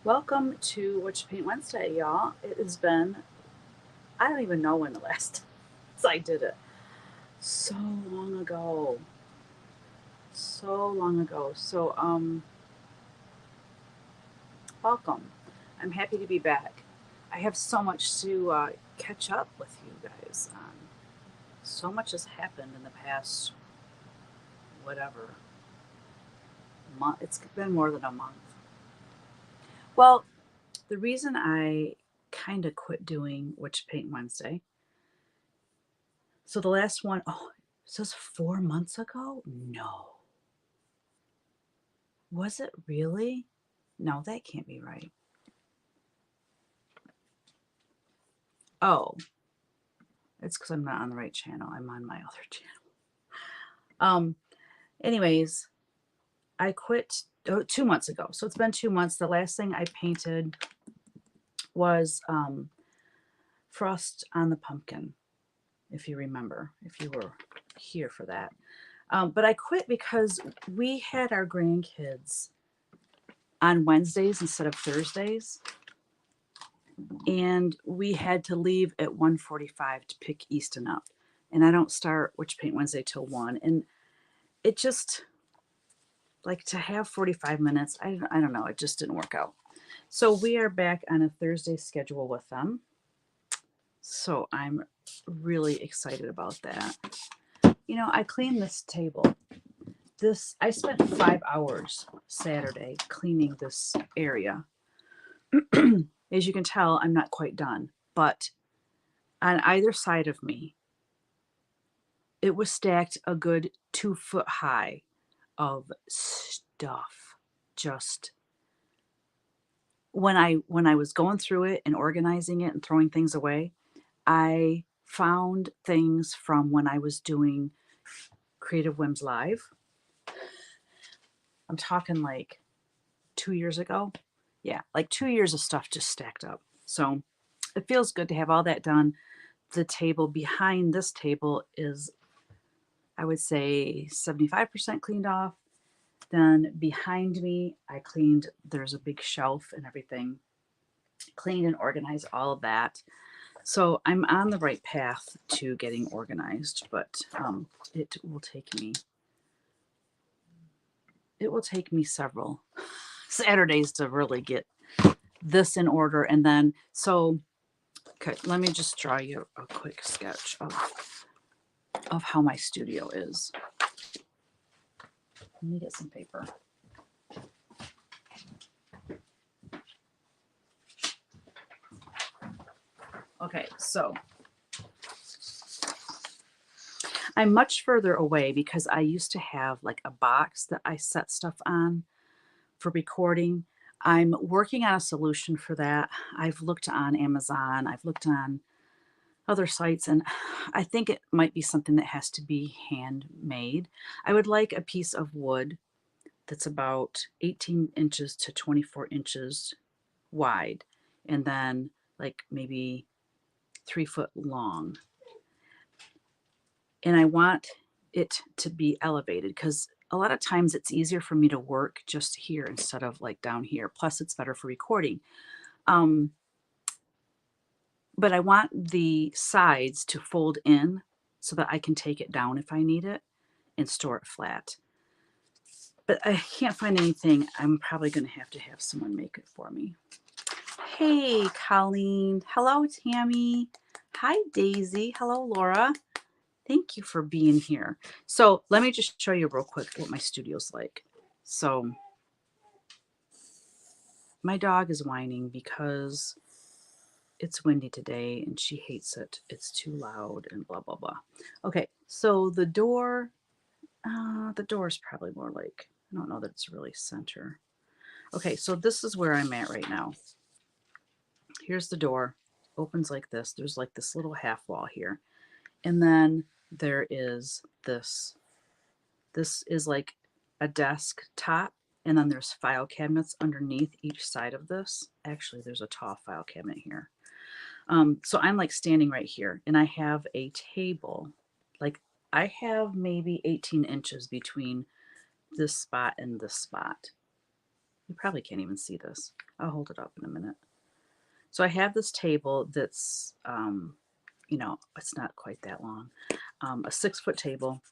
Welcome to Whatcha Paint Wednesday, y'all. It has been, I don't even know when the last time I did it. So long ago. So long ago. Welcome. I'm happy to be back. I have so much to catch up with you guys on. So much has happened in the past, whatever, month. It's been more than a month. Well, the reason I kind of quit doing Witch Paint Wednesday. So the last one, oh, it says 4 months ago? No. Was it really? No, that can't be right. Oh, it's because I'm not on the right channel. I'm on my other channel. Um, anyways, I quit 2 months ago. So it's been 2 months. The last thing I painted was Frost on the Pumpkin, if you remember, if you were here for that. But I quit because we had our grandkids on Wednesdays instead of Thursdays. And we had to leave at 1:45 to pick Easton up. And I don't start Witch Paint Wednesday till 1. And it just, like, to have 45 minutes, I don't know, it just didn't work out. So we are back on a Thursday schedule with them. So I'm really excited about that. You know, I cleaned this table. I spent 5 hours Saturday cleaning this area. As you can tell, I'm not quite done, but on either side of me, it was stacked a good 2 foot high of stuff. Just when I was going through it and organizing it and throwing things away, I found things from when I was doing Creative Whims Live. I'm talking like 2 years ago. Yeah, like 2 years of stuff just stacked up. So it feels good to have all that done. The table behind this table is, I would say, 75% cleaned off. Then behind me, there's a big shelf and everything, cleaned and organized all of that. So I'm on the right path to getting organized, but it will take me several Saturdays to really get this in order. And then, so, okay, let me just draw you a quick sketch of how my studio is. Let me get some paper. Okay, so I'm much further away because I used to have like a box that I set stuff on for recording. I'm working on a solution for that. I've looked on Amazon, I've looked on other sites, and I think it might be something that has to be handmade. I would like a piece of wood that's about 18 inches to 24 inches wide, and then like maybe 3 foot long. And I want it to be elevated because a lot of times it's easier for me to work just here instead of like down here. Plus, it's better for recording. Um, but I want the sides to fold in so that I can take it down if I need it and store it flat. But I can't find anything. I'm probably going to have someone make it for me. Hey, Colleen. Hello, Tammy. Hi, Daisy. Hello, Laura. Thank you for being here. So let me just show you real quick what my studio's like. So my dog is whining because it's windy today and she hates it. It's too loud and blah, blah, blah. Okay, so the door is probably more like, I don't know that it's really center. Okay, so this is where I'm at right now. Here's the door, opens like this. There's like this little half wall here. And then there is this. This is like a desk top, and then there's file cabinets underneath each side of this. Actually, there's a tall file cabinet here. So I'm like standing right here, and I have a table. Like, I have maybe 18 inches between this spot and this spot. You probably can't even see this. I'll hold it up in a minute. So I have this table that's, you know, it's not quite that long, a 6-foot table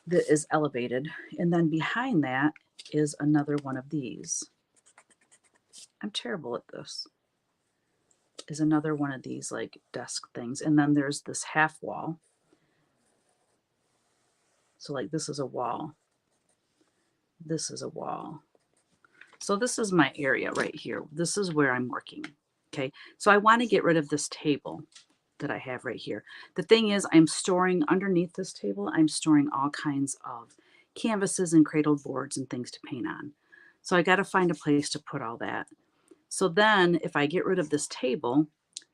that is elevated. And then behind that is another one of these. I'm terrible at this. Is another one of these like desk things. And then there's this half wall. So like this is a wall. This is a wall. So this is my area right here. This is where I'm working. Okay. So I want to get rid of this table that I have right here. The thing is, I'm storing underneath this table, I'm storing all kinds of canvases and cradled boards and things to paint on. So I got to find a place to put all that. So then if I get rid of this table,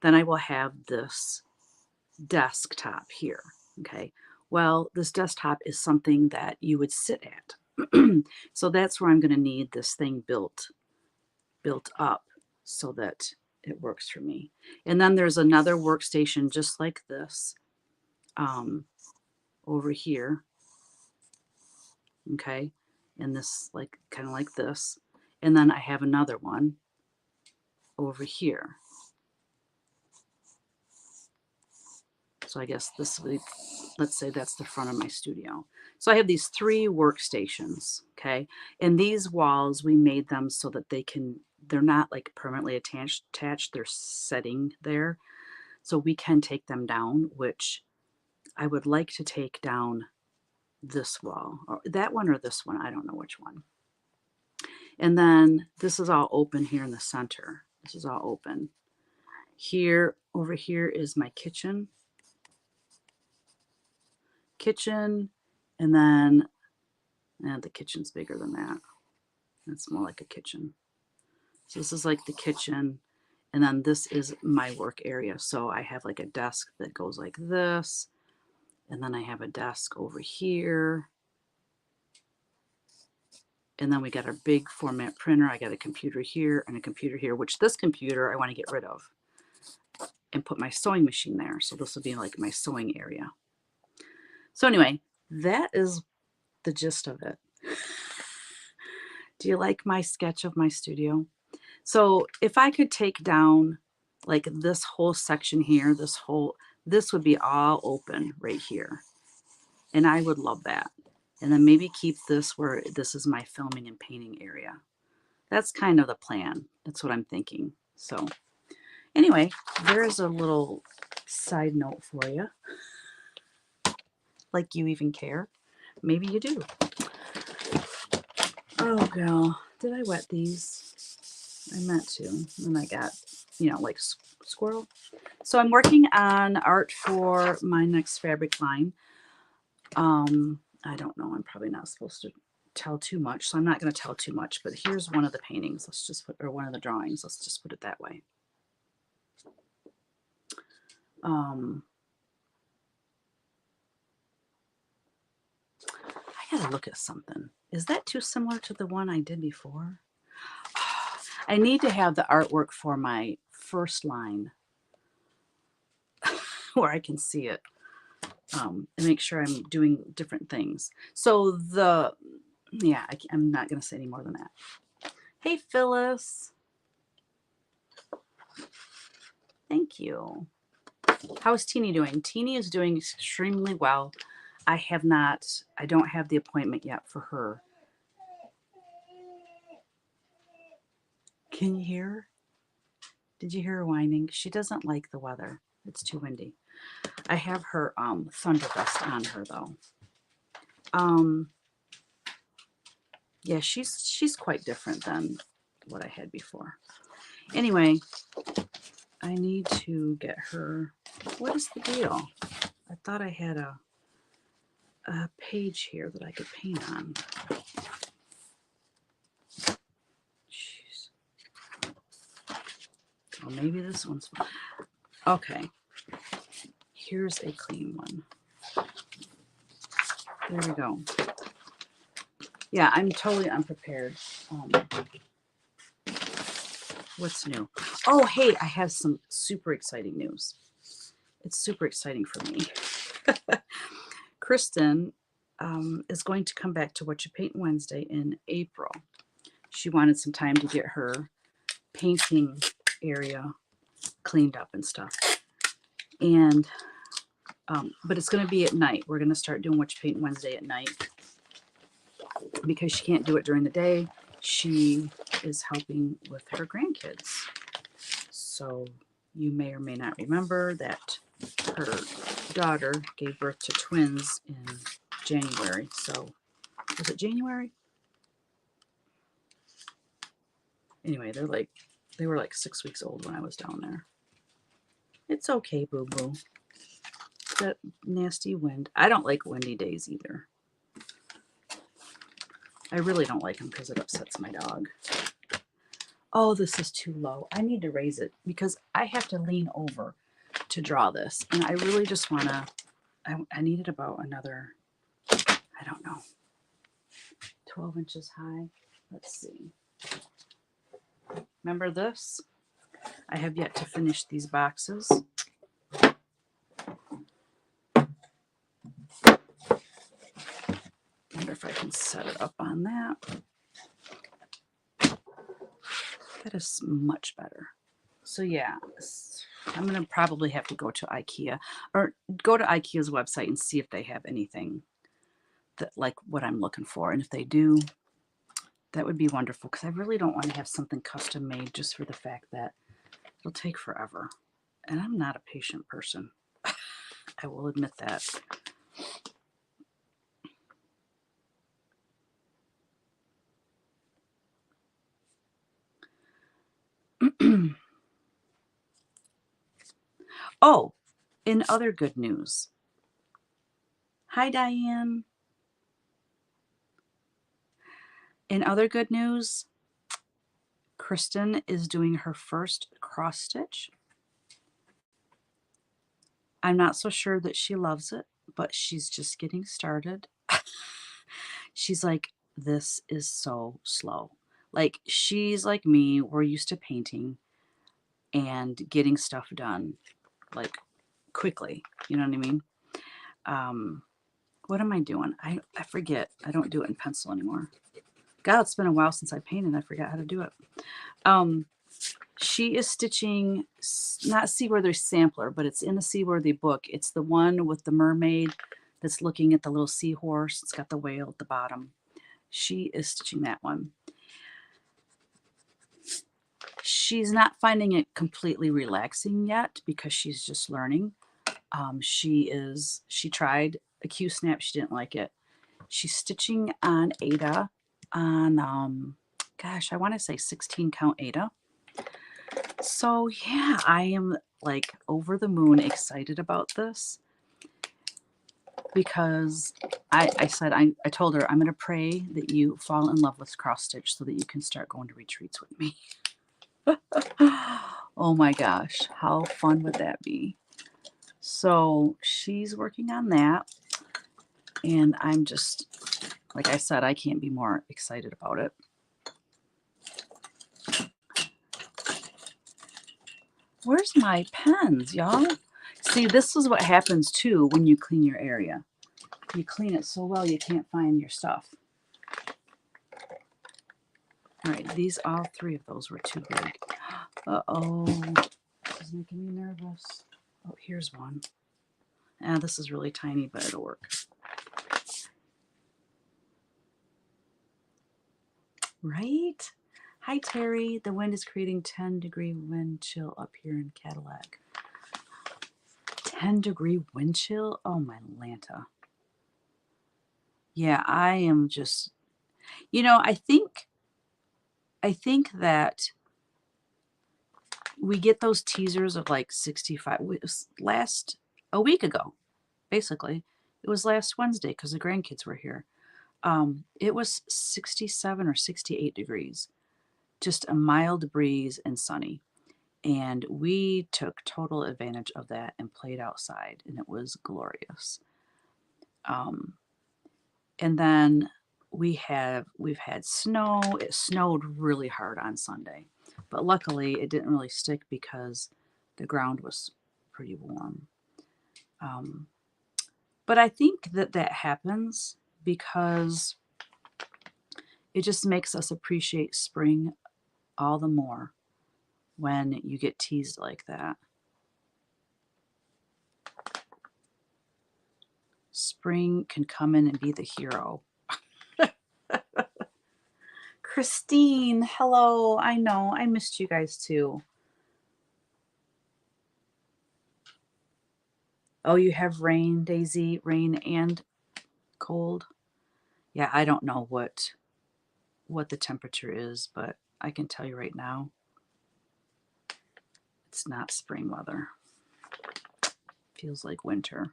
then I will have this desktop here. Okay. Well, this desktop is something that you would sit at. So that's where I'm going to need this thing built up so that it works for me. And then there's another workstation just like this over here. Okay. And this like kind of like this. And then I have another one over here. So I guess this would, let's say that's the front of my studio. So I have these 3 workstations, okay? And these walls, we made them so that they're not like permanently attached, they're setting there. So we can take them down, which I would like to take down this wall, or that one or this one, I don't know which one. And then this is all open here in the center. This is all open. Here, over here is my kitchen, and then the kitchen's bigger than that. It's more like a kitchen. So this is like the kitchen, and then this is my work area. So I have like a desk that goes like this, and then I have a desk over here, and then we got our big format printer. I got a computer here and a computer here, which this computer I want to get rid of and put my sewing machine there. So this will be like my sewing area. So anyway, that is the gist of it. Do you like my sketch of my studio? So if I could take down like this whole section here, this would be all open right here. And I would love that. And then maybe keep this where this is my filming and painting area. That's kind of the plan. That's what I'm thinking. So anyway, there's a little side note for you. Like you even care. Maybe you do. Oh, girl. Did I wet these? I meant to. And I got, you know, like squirrel. So I'm working on art for my next fabric line. I don't know. I'm probably not supposed to tell too much, so I'm not going to tell too much. But here's one of the paintings. Let's just put, or one of the drawings. Let's just put it that way. I gotta look at something. Is that too similar to the one I did before? I need to have the artwork for my first line where I can see it and make sure I'm doing different things. So yeah, I'm not going to say any more than that. Hey, Phyllis. Thank you. How's Teeny doing? Teeny is doing extremely well. I don't have the appointment yet for her. Can you hear her? Did you hear her whining? She doesn't like the weather. It's too windy. I have her thunder vest on her though. Yeah, she's quite different than what I had before. Anyway, I need to get her. What is the deal? I thought I had a page here that I could paint on. Jeez. Oh, maybe this one's fine. Okay. Here's a clean one. There we go. Yeah, I'm totally unprepared. What's new? Oh, hey, I have some super exciting news. It's super exciting for me. Kristen is going to come back to Whatcha Paintin Wednesday in April. she wanted some time to get her painting area cleaned up and stuff. And but it's going to be at night. We're going to start doing Whatcha Paint Wednesday at night because she can't do it during the day. She is helping with her grandkids. So you may or may not remember that her daughter gave birth to twins in January. So was it January? Anyway, they were like 6 weeks old when I was down there. It's okay, boo boo. That nasty wind. I don't like windy days either. I really don't like them because it upsets my dog. Oh, this is too low. I need to raise it because I have to lean over to draw this. And I really just want to, I need it about another, I don't know, 12 inches high. Let's see. Remember this? I have yet to finish these boxes. Wonder if I can set it up on that. That is much better. So yeah, I'm going to probably have to go to IKEA or go to IKEA's website and see if they have anything that like what I'm looking for. And if they do, that would be wonderful because I really don't want to have something custom made just for the fact that it'll take forever. And I'm not a patient person. I will admit that. Oh, in other good news. Hi, Diane. In other good news, Kristen is doing her first cross stitch. I'm not so sure that she loves it, but she's just getting started. She's like, this is so slow. Like, she's like me. We're used to painting and getting stuff done, like, quickly. You know what I mean? What am I doing? I forget. I don't do it in pencil anymore. God, it's been a while since I painted. I forgot how to do it. She is stitching, not Seaworthy Sampler, but it's in the Seaworthy book. It's the one with the mermaid that's looking at the little seahorse. It's got the whale at the bottom. She is stitching that one. She's not finding it completely relaxing yet because she's just learning. She tried a Q-snap. She didn't like it. She's stitching on Aida on, gosh, I want to say 16 count Aida. So yeah, I am like over the moon excited about this because I said, I told her I'm going to pray that you fall in love with cross stitch so that you can start going to retreats with me. Oh my gosh, how fun would that be? So she's working on that. And I'm just, like I said, I can't be more excited about it. Where's my pens, y'all? See, this is what happens too when you clean your area. You clean it so well you can't find your stuff. All right, all three of those were too big. Uh-oh, this is making me nervous. Oh, here's one. This is really tiny, but it'll work. Right? Hi, Terry. The wind is creating 10-degree wind chill up here in Cadillac. 10-degree wind chill? Oh, my Lanta. Yeah, I am just, I think that we get those teasers of like 65 a week ago, basically. It was last Wednesday because the grandkids were here. It was 67 or 68 degrees, just a mild breeze and sunny. And we took total advantage of that and played outside, and it was glorious. And then we've had snow. It snowed really hard on Sunday, but luckily it didn't really stick because the ground was pretty warm. But I think that happens because It just makes us appreciate spring all the more when you get teased like that. Spring can come in and be the hero. Christine, hello. I know, I missed you guys too. Oh, you have rain, Daisy, rain and cold. Yeah, I don't know what the temperature is, but I can tell you right now, it's not spring weather. Feels like winter.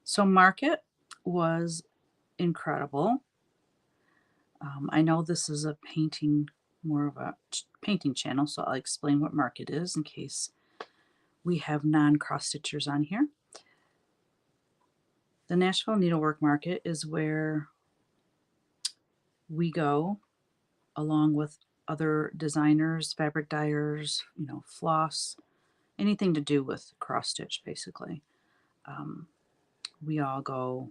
So market was incredible. I know this is a painting, more of a painting channel, so I'll explain what market is in case we have non-cross stitchers on here. The Nashville Needlework Market is where we go along with other designers, fabric dyers, floss, anything to do with cross stitch basically. We all go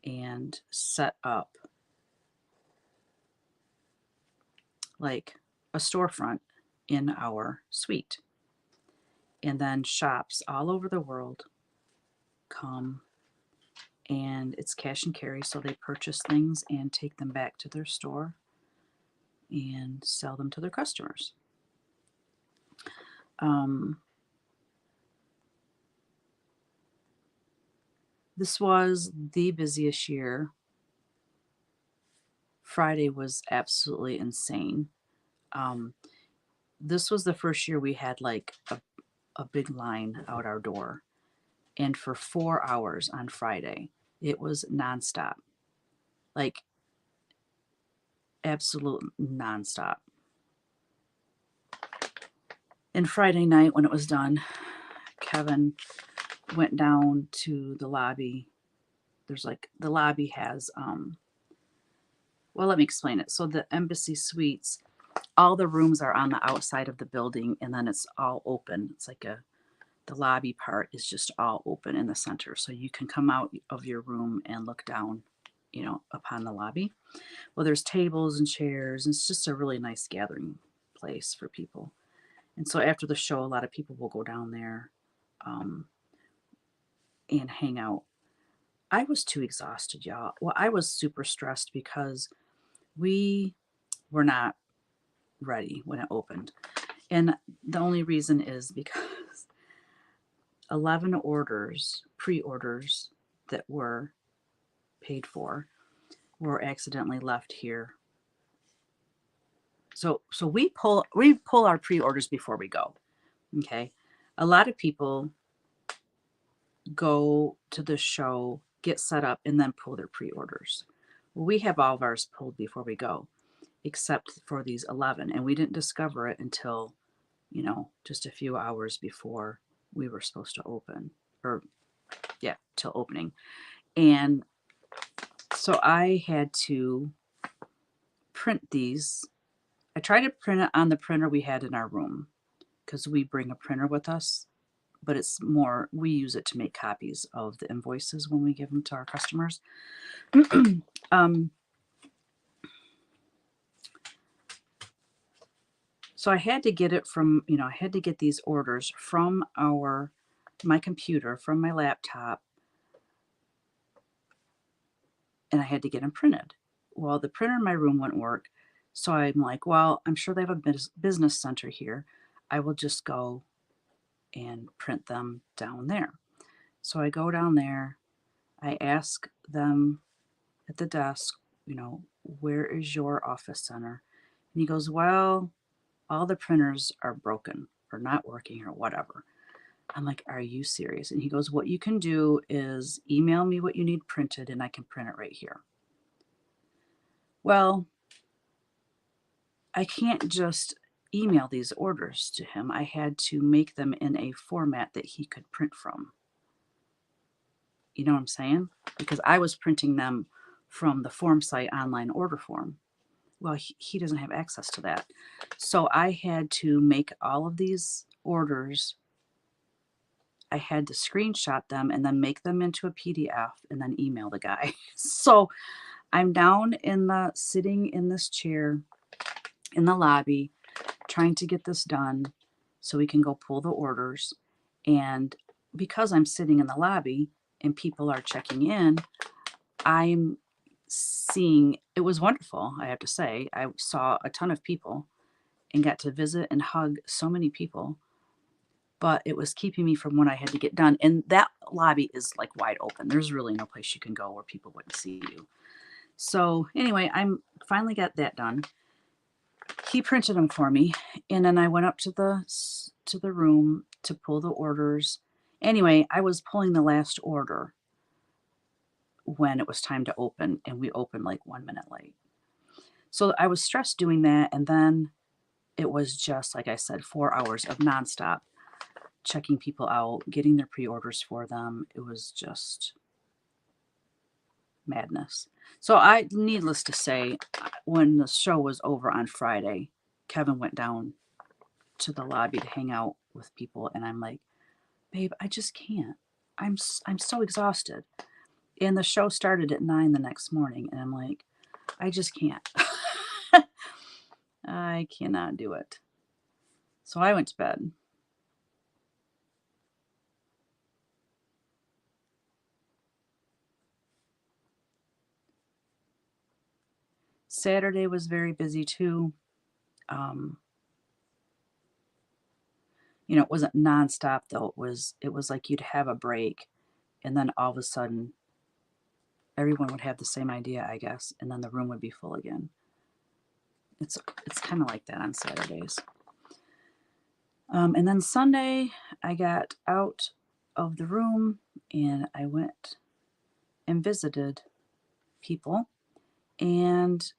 and set up like a storefront in our suite. And then shops all over the world come, and it's cash and carry, so they purchase things and take them back to their store and sell them to their customers. This was the busiest year. Friday was absolutely insane. This was the first year we had like a big line out our door. And for 4 hours on Friday, it was nonstop. Like absolute nonstop. And Friday night when it was done, Kevin went down to the lobby. There's like, the lobby has, well, let me explain it. So the Embassy Suites, all the rooms are on the outside of the building, and then it's all open. It's like the lobby part is just all open in the center. So you can come out of your room and look down, upon the lobby. Well, there's tables and chairs, and it's just a really nice gathering place for people. And so after the show, a lot of people will go down there and hang out. I was too exhausted, y'all. Well, I was super stressed because we were not ready when it opened. And the only reason is because 11 pre-orders that were paid for, were accidentally left here. So we pull our pre-orders before we go. Okay. A lot of people go to the show, get set up, and then pull their pre-orders. Well, we have all of ours pulled before we go, except for these 11. And we didn't discover it until, just a few hours before we were supposed to open, or yeah, till opening. And so I had to print these. I tried to print it on the printer we had in our room because we bring a printer with us, but it's more, we use it to make copies of the invoices when we give them to our customers. So I had to get it from, I had to get these orders from my computer, from my laptop, and I had to get them printed. Well, the printer in my room wouldn't work. So I'm like, well, I'm sure they have a business center here. I will just go and print them down there. So I go down there. I ask them at the desk, where is your office center? And he goes, well, all the printers are broken or not working or whatever. I'm like, are you serious? And he goes, what you can do is email me what you need printed and I can print it right here. Well, I can't just email these orders to him. I had to make them in a format that he could print from. You know what I'm saying? Because I was printing them from the form site online order form, well, he doesn't have access to that. So I had to make all of these orders. I had to screenshot them and then make them into a PDF and then email the guy. So I'm down sitting in this chair in the lobby trying to get this done so we can go pull the orders. And because I'm sitting in the lobby and people are checking in, I'm seeing, it was wonderful, I have to say. I saw a ton of people and got to visit and hug so many people, but it was keeping me from what I had to get done. And that lobby is like wide open. There's really no place you can go where people wouldn't see you. So anyway, I'm finally got that done. He printed them for me, and then I went up to the room to pull the orders. Anyway, I was pulling the last order when it was time to open, and we opened like 1 minute late. So I was stressed doing that, and then it was just, like I said, 4 hours of nonstop checking people out, getting their pre-orders for them. It was just madness. So needless to say, when the show was over on Friday, Kevin went down to the lobby to hang out with people, and I'm like, babe, I just can't. I'm so exhausted. And the show started at 9 the next morning, and I'm like, I just can't. I cannot do it. So I went to bed. Saturday was very busy too. Um, it wasn't nonstop though. It was like you'd have a break, and then all of a sudden everyone would have the same idea, I guess, and then the room would be full again. It's kind of like that on Saturdays. And then Sunday, I got out of the room and I went and visited people. And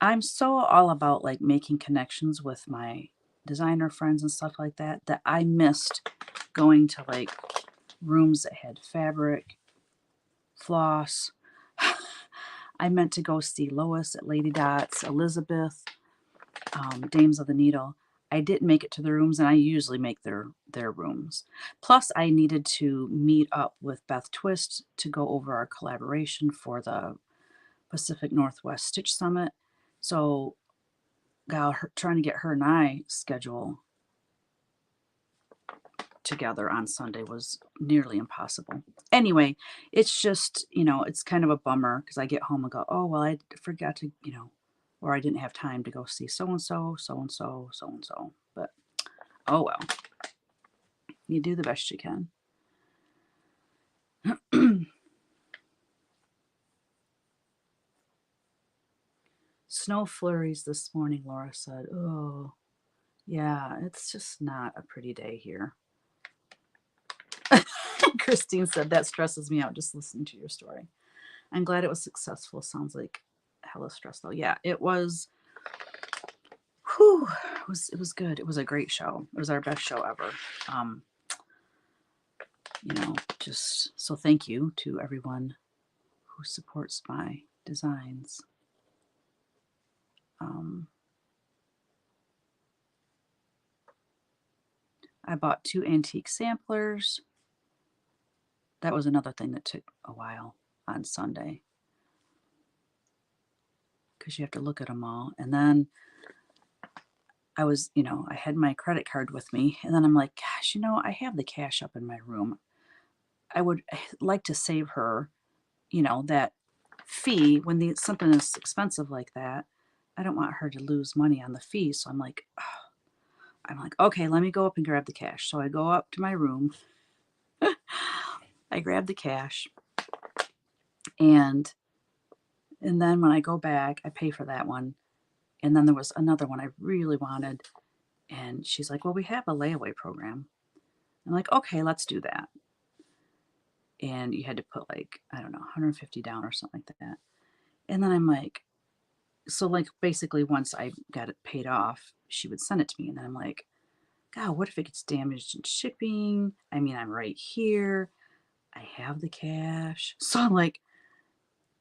I'm so all about like making connections with my designer friends and stuff like that that I missed going to like rooms that had fabric, floss. I meant to go see Lois at Lady Dots, Elizabeth, Dames of the Needle. I didn't make it to the rooms, and I usually make their rooms. Plus, I needed to meet up with Beth Twist to go over our collaboration for the Pacific Northwest Stitch Summit. So, trying to get her and I schedule together on Sunday was nearly impossible. Anyway, it's just, it's kind of a bummer because I get home and go, oh, well, I forgot to, or I didn't have time to go see so and so, so and so, so and so. But oh well, you do the best you can. Snow flurries this morning, Laura said. Oh, yeah, it's just not a pretty day here. Christine said, that stresses me out just listening to your story. I'm glad it was successful. Sounds like hella stress though. Yeah, it was. Whew, it was good. It was a great show. It was our best show ever. Just so thank you to everyone who supports my designs. I bought 2 antique samplers. That was another thing that took a while on Sunday because you have to look at them all. And then I was, I had my credit card with me, and then I'm like, gosh, I have the cash up in my room. I would like to save her, that fee when something is expensive like that. I don't want her to lose money on the fee. So I'm like, okay, let me go up and grab the cash. So I go up to my room. I grab the cash, and then when I go back, I pay for that one. And then there was another one I really wanted, and she's like, well, we have a layaway program. I'm like, okay, let's do that. And you had to put like, I don't know, 150 down or something like that. And then I'm like, so like basically once I got it paid off, she would send it to me. And then I'm like, God, what if it gets damaged in shipping? I mean, I'm right here. I have the cash. So I'm like,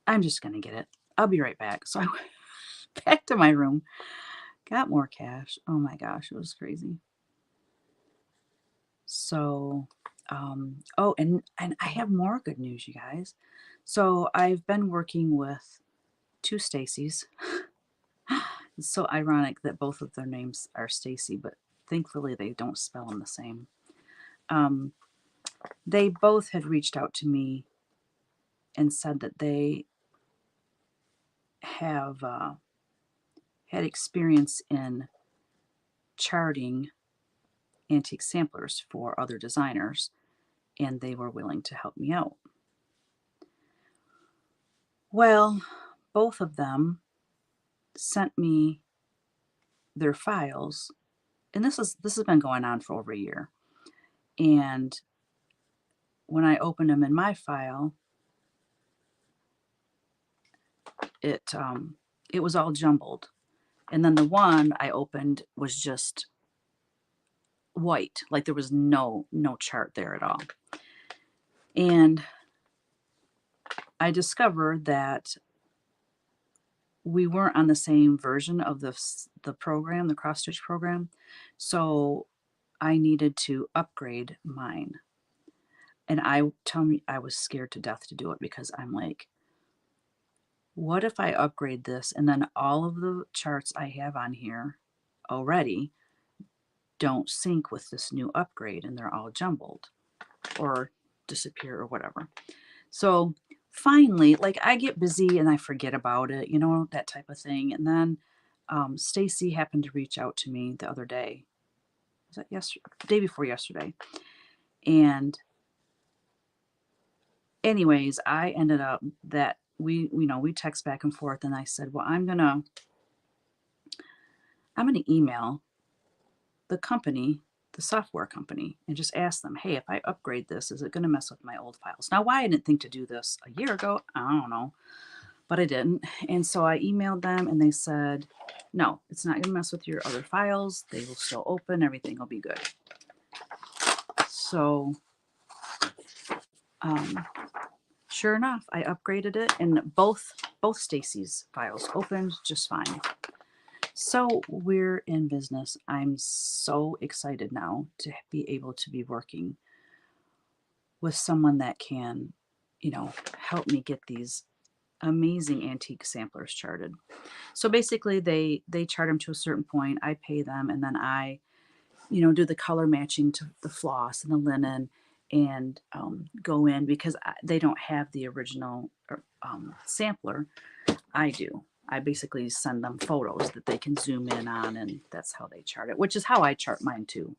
I'm just going to get it. I'll be right back. So I went back to my room, got more cash. Oh my gosh, it was crazy. So, oh, and I have more good news, you guys. So I've been working with two Stacys. It's so ironic that both of their names are Stacy, but thankfully they don't spell them the same. They both had reached out to me and said that they have had experience in charting antique samplers for other designers, and they were willing to help me out. Well, both of them sent me their files, and this has been going on for over a year. And when I opened them in my file, it was all jumbled. And then the one I opened was just white, like there was no chart there at all. And I discovered that we weren't on the same version of the program, the cross stitch program. So I needed to upgrade mine. And I was scared to death to do it because I'm like, what if I upgrade this and then all of the charts I have on here already don't sync with this new upgrade and they're all jumbled or disappear or whatever. So finally, like I get busy and I forget about it, you know, that type of thing. And then Stacy happened to reach out to me the other day. Was that yesterday? Day before yesterday. And anyways, I ended up that we text back and forth, and I said, well, I'm gonna email the company, the software company, and just ask them, hey, if I upgrade this, is it going to mess with my old files? Now, why I didn't think to do this a year ago, I don't know, but I didn't. And so I emailed them and they said, no, it's not going to mess with your other files. They will still open. Everything will be good. So sure enough, I upgraded it and both Stacy's files opened just fine. So we're in business. I'm so excited now to be able to be working with someone that can, you know, help me get these amazing antique samplers charted. So basically they chart them to a certain point, I pay them, and then I, you know, do the color matching to the floss and the linen and go in because they don't have the original sampler. I do. I basically send them photos that they can zoom in on, and that's how they chart it, which is how I chart mine too.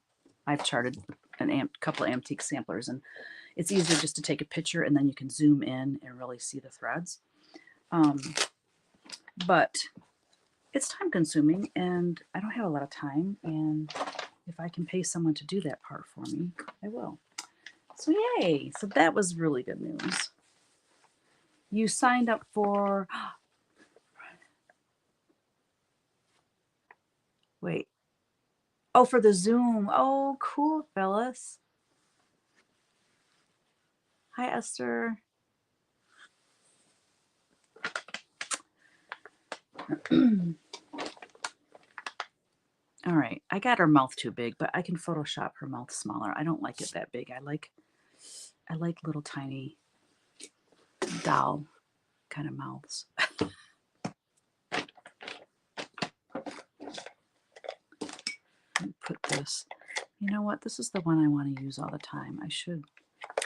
I've charted a couple of antique samplers, and it's easier just to take a picture and then you can zoom in and really see the threads. But it's time consuming and I don't have a lot of time, and if I can pay someone to do that part for me, I will. So yay. So that was really good news. You signed up for, wait. Oh, for the Zoom. Oh, cool, Phyllis. Hi, Esther. All right, I got her mouth too big, but I can Photoshop her mouth smaller. I don't like it that big. I like little tiny doll kind of mouths. Put this. You know what? This is the one I want to use all the time. I should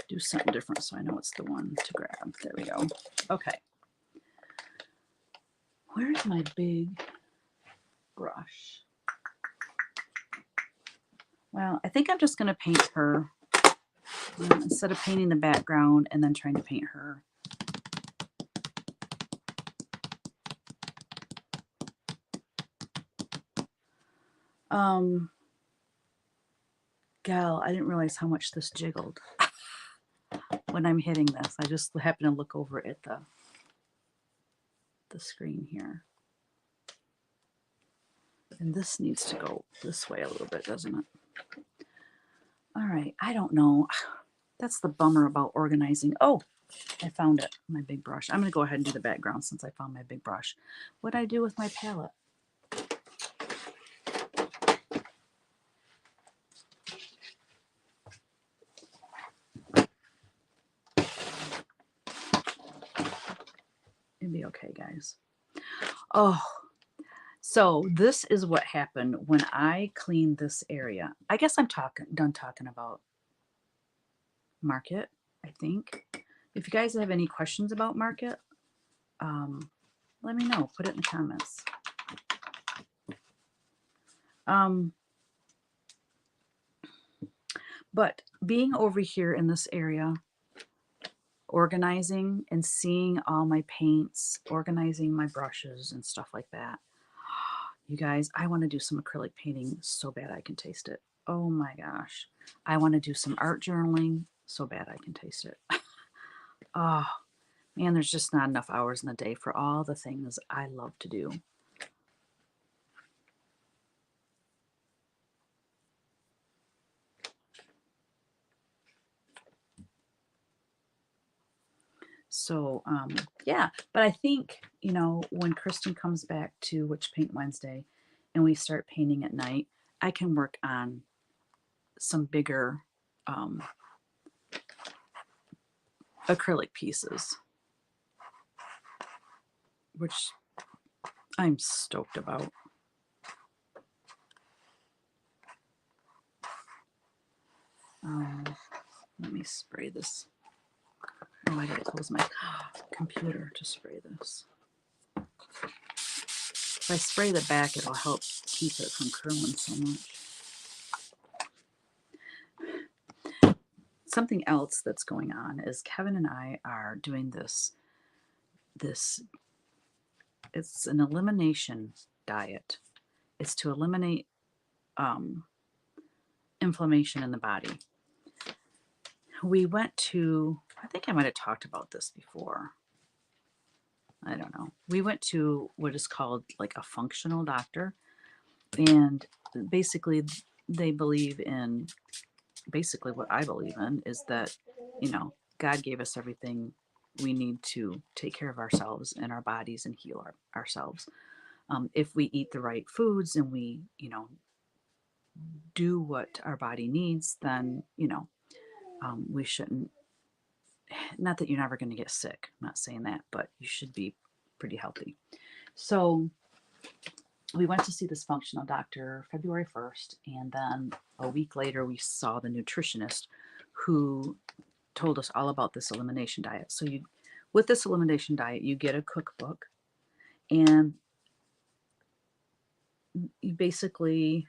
do something different so I know it's the one to grab. There we go. Okay. Where's my big brush? Well, I think I'm just going to paint her instead of painting the background and then trying to paint her. Gal, I didn't realize how much this jiggled when I'm hitting this. I just happened to look over at the screen here. And this needs to go this way a little bit, doesn't it? All right, I don't know. That's the bummer about organizing. Oh, I found it, my big brush. I'm going to go ahead and do the background since I found my big brush. What did I do with my palette? It'd be okay, guys. Oh, so this is what happened when I cleaned this area. I guess I'm done talking about Market, I think. If you guys have any questions about Market, let me know. Put it in the comments. But being over here in this area, organizing and seeing all my paints, organizing my brushes and stuff like that. You guys, I want to do some acrylic painting so bad I can taste it. Oh my gosh. I want to do some art journaling so bad I can taste it. Oh, man, there's just not enough hours in the day for all the things I love to do. So, yeah, but I think, you know, when Kristen comes back to Witch Paint Wednesday and we start painting at night, I can work on some bigger acrylic pieces, which I'm stoked about. Let me spray this. Oh, I gotta close my computer to spray this. If I spray the back, it'll help keep it from curling so much. Something else that's going on is Kevin and I are doing this, it's an elimination diet. It's to eliminate inflammation in the body. We went to, I think I might have talked about this before. I don't know. We went to what is called like a functional doctor. And basically they believe in, basically what I believe in is that, you know, God gave us everything we need to take care of ourselves and our bodies and heal ourselves. If we eat the right foods and we, you know, do what our body needs, then, you know, we shouldn't, not that you're never going to get sick. I'm not saying that, but you should be pretty healthy. So we went to see this functional doctor February 1st, and then a week later we saw the nutritionist who told us all about this elimination diet. So you, with this elimination diet, you get a cookbook, and you basically,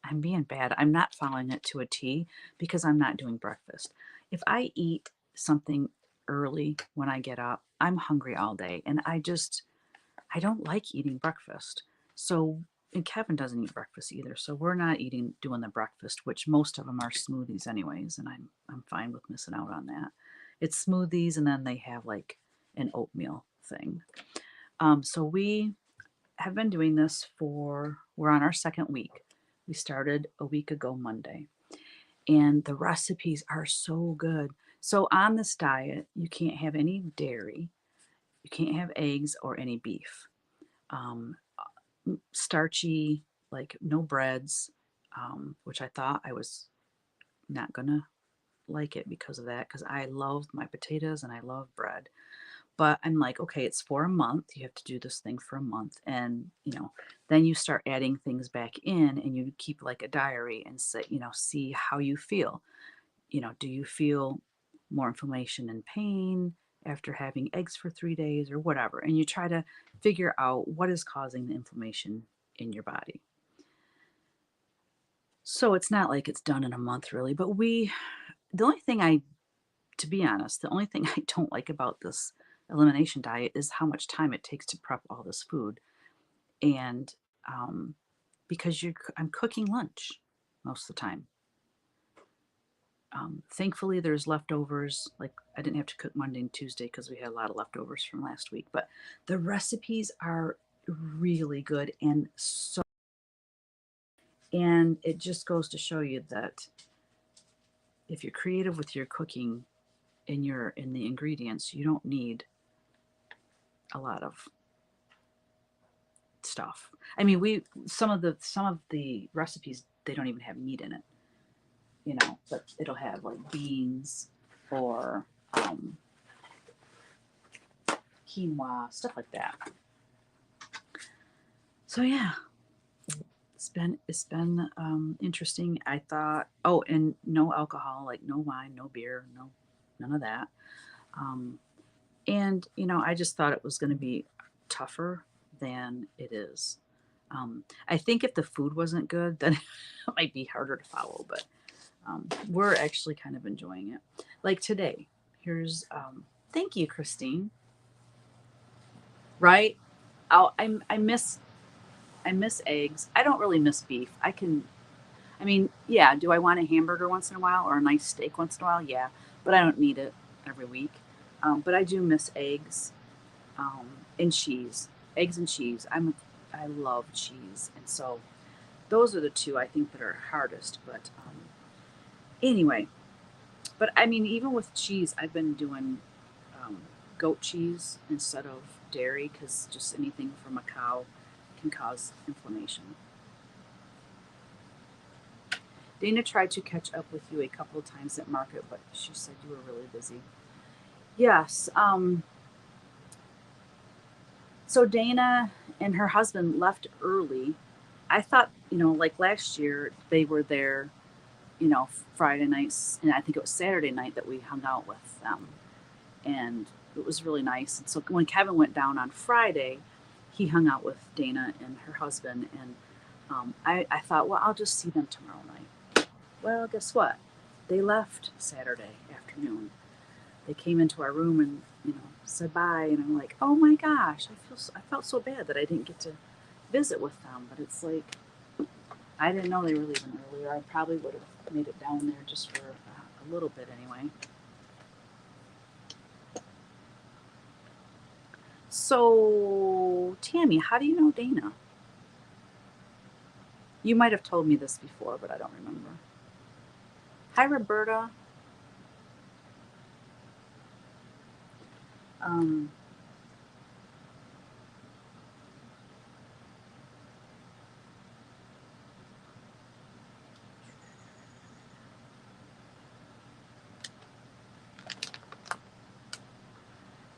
I'm being bad. I'm not following it to a T because I'm not doing breakfast. If I eat something early when I get up, I'm hungry all day, and I don't like eating breakfast. So, and Kevin doesn't eat breakfast either. So we're not doing the breakfast, which most of them are smoothies anyways. And I'm fine with missing out on that. It's smoothies. And then they have like an oatmeal thing. So we have been doing this we're on our second week. We started a week ago Monday, and the recipes are so good. So on this diet, you can't have any dairy, you can't have eggs or any beef. Starchy, like no breads, which I thought I was not gonna like it because of that, because I love my potatoes and I love bread. But I'm like, okay, it's for a month. You have to do this thing for a month. And, you know, then you start adding things back in and you keep like a diary and say, you know, see how you feel. You know, do you feel more inflammation and pain after having eggs for 3 days or whatever? And you try to figure out what is causing the inflammation in your body. So it's not like it's done in a month really, but the only thing to be honest, the only thing I don't like about this elimination diet is how much time it takes to prep all this food. And because I'm cooking lunch most of the time. Thankfully, there's leftovers. Like I didn't have to cook Monday and Tuesday because we had a lot of leftovers from last week. But the recipes are really good and it just goes to show you that if you're creative with your cooking, in the ingredients, you don't need a lot of stuff. I mean, we some of the recipes, they don't even have meat in it, you know, but it'll have like beans or quinoa, stuff like that. So yeah, it's been interesting. I thought, oh, and no alcohol, like no wine, no beer, no none of that. Um, and you know, I just thought it was going to be tougher than it is. I think if the food wasn't good, then it might be harder to follow. But we're actually kind of enjoying it. Like today, here's thank you, Christine. Right? I miss eggs. I don't really miss beef. I mean, yeah, do I want a hamburger once in a while or a nice steak once in a while? Yeah, but I don't need it every week. But I do miss eggs um, and cheese. Eggs and cheese. I love cheese, and so those are the two I think that are hardest. But anyway, but I mean, even with cheese, I've been doing um, goat cheese instead of dairy because just anything from a cow can cause inflammation. Dana tried to catch up with you a couple of times at market, but she said you were really busy. Yes. So Dana and her husband left early. I thought, you know, like last year they were there, you know, Friday nights, and I think it was Saturday night that we hung out with them. And it was really nice. And so when Kevin went down on Friday, he hung out with Dana and her husband. And I thought, well, I'll just see them tomorrow night. Well, guess what? They left Saturday afternoon. They came into our room and, you know, said bye. And I'm like, oh my gosh, I felt so bad that I didn't get to visit with them. But it's like, I didn't know they were leaving earlier. I probably would have made it down there just for a little bit anyway. So, Tammy, how do you know Dana? You might have told me this before, but I don't remember. Hi, Roberta. Um,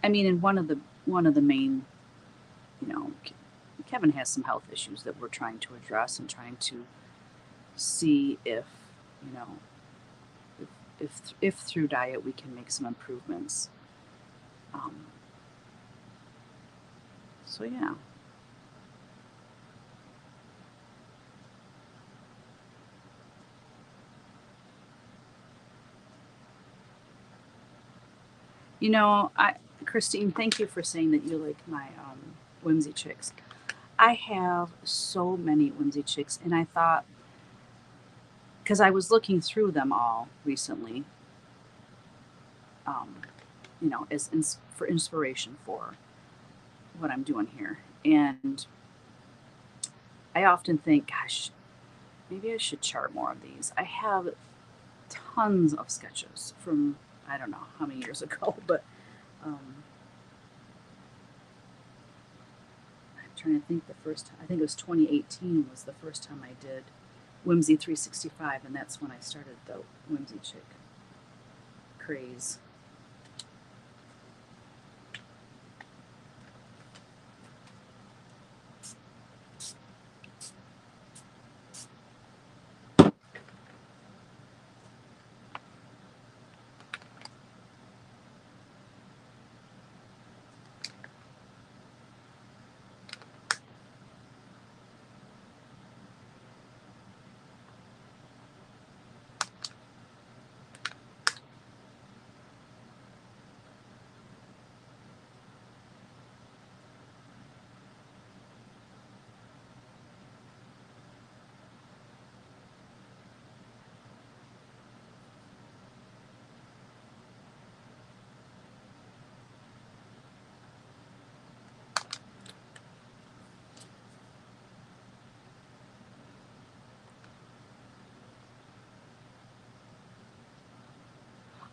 I mean, in one of the main, you know, Kevin has some health issues that we're trying to address and trying to see if, you know, if through diet we can make some improvements. Um, so yeah, you know, Christine, thank you for saying that you like my whimsy chicks. I have so many whimsy chicks, and I thought because I was looking through them all recently, um, you know, for inspiration for what I'm doing here, and I often think, gosh, maybe I should chart more of these. I have tons of sketches from I don't know how many years ago, but um, I'm trying to think the first time. I think it was 2018 was the first time I did Whimsy 365, and that's when I started the Whimsy Chick craze.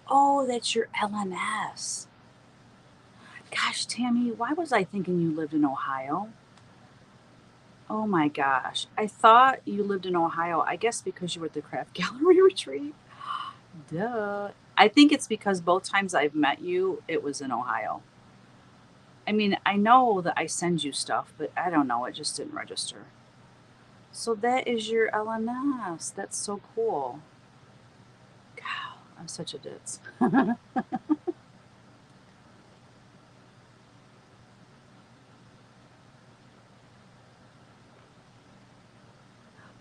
Oh, that's your LNS. Gosh, Tammy, why was I thinking you lived in Ohio? Oh my gosh. I thought you lived in Ohio, I guess because you were at the craft gallery retreat. Duh. I think it's because both times I've met you, it was in Ohio. I mean, I know that I send you stuff, but I don't know, it just didn't register. So that is your LNS. That's so cool. God, I'm such a ditz.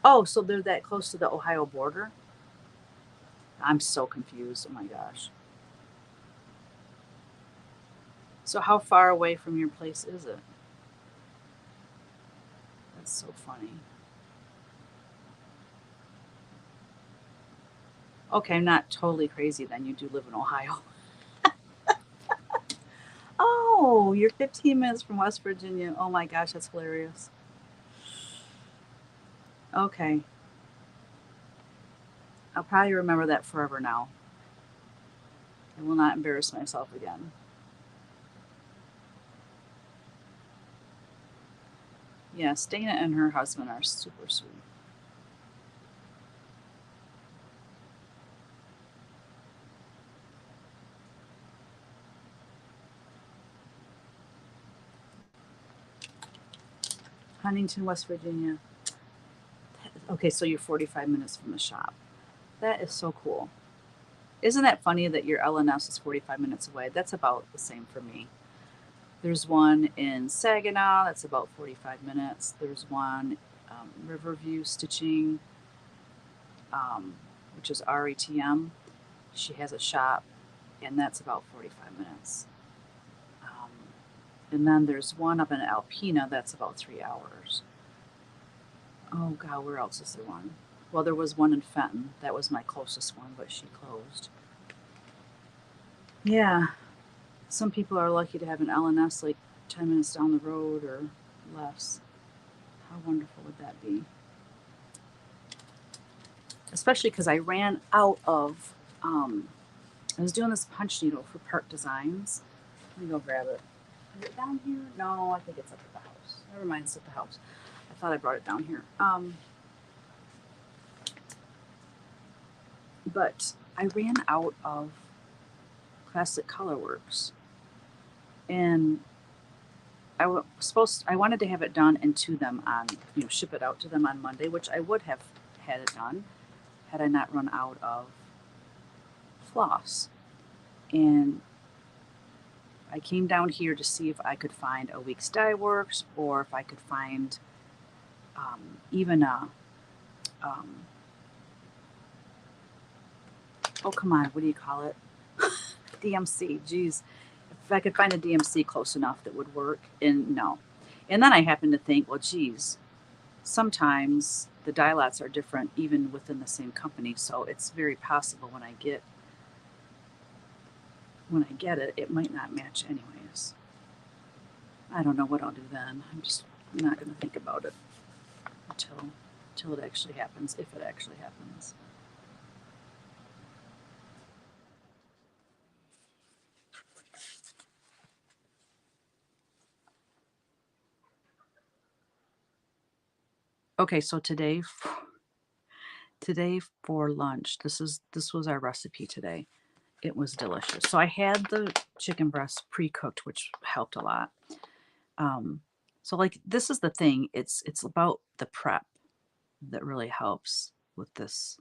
Oh, so they're that close to the Ohio border? I'm so confused. Oh my gosh. So how far away from your place is it? That's so funny. Okay, I'm not totally crazy then. You do live in Ohio. Oh, you're 15 minutes from West Virginia. Oh my gosh, that's hilarious. Okay. I'll probably remember that forever now. I will not embarrass myself again. Yes, Dana and her husband are super sweet. Huntington, West Virginia. Okay, so you're 45 minutes from the shop. That is so cool. Isn't that funny that your LNS is 45 minutes away? That's about the same for me. There's one in Saginaw that's about 45 minutes. There's one Riverview Stitching, um, which is RETM. She has a shop, and that's about 45 minutes. Um, and then there's one up in Alpena that's about 3 hours. Oh, God, where else is there one? Well, there was one in Fenton. That was my closest one, but she closed. Yeah, some people are lucky to have an LNS like 10 minutes down the road or less. How wonderful would that be? Especially because I ran out of, I was doing this punch needle for Part Designs. Let me go grab it. Is it down here? No, I think it's up at the house. Never mind, it's at the house. I thought I brought it down here. But I ran out of Classic Colorworks, and I wanted to have it done and to them on, ship it out to them on Monday, which I would have had it done had I not run out of floss. And I came down here to see if I could find a Weeks Dye Works or if I could find even a, um, oh, come on, what do you call it? DMC, geez. If I could find a DMC close enough that would work, and no. And then I happened to think, well, geez, sometimes the dye lots are different even within the same company, so it's very possible when I get it, it might not match anyways. I don't know what I'll do then. I'm not going to think about it until it actually happens, if it actually happens. Okay, so today for lunch, this was our recipe today. It was delicious. So I had the chicken breast pre-cooked, which helped a lot. Um, so like this is the thing. It's about the prep that really helps with this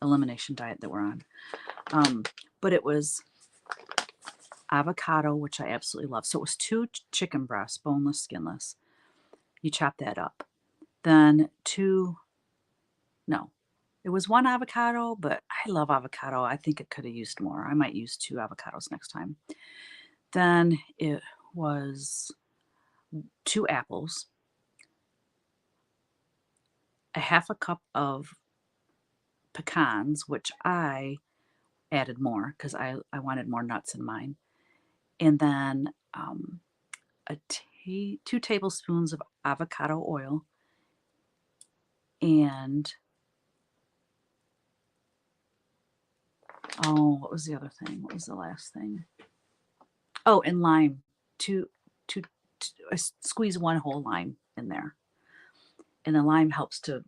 elimination diet that we're on. But it was avocado, which I absolutely love. So it was two chicken breasts, boneless, skinless. You chop that up. Then no, it was one avocado, but I love avocado. I think it could have used more. I might use two avocados next time. Then it was two apples, a half a cup of pecans, which I added more because I wanted more nuts in mine. And then a 2 tablespoons of avocado oil and Oh, what was the other thing? What was the last thing? Oh, and lime. Two, two, squeeze one whole lime in there. And the lime helps to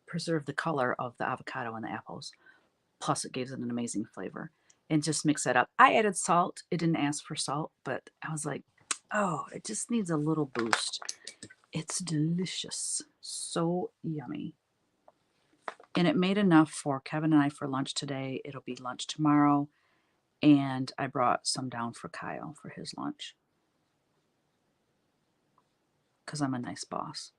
preserve the color of the avocado and the apples. Plus, it gives it an amazing flavor. And just mix that up. I added salt. It didn't ask for salt, but I was like, oh, it just needs a little boost. It's delicious. So yummy. And it made enough for Kevin and I for lunch today. It'll be lunch tomorrow. And I brought some down for Kyle for his lunch. Because I'm a nice boss.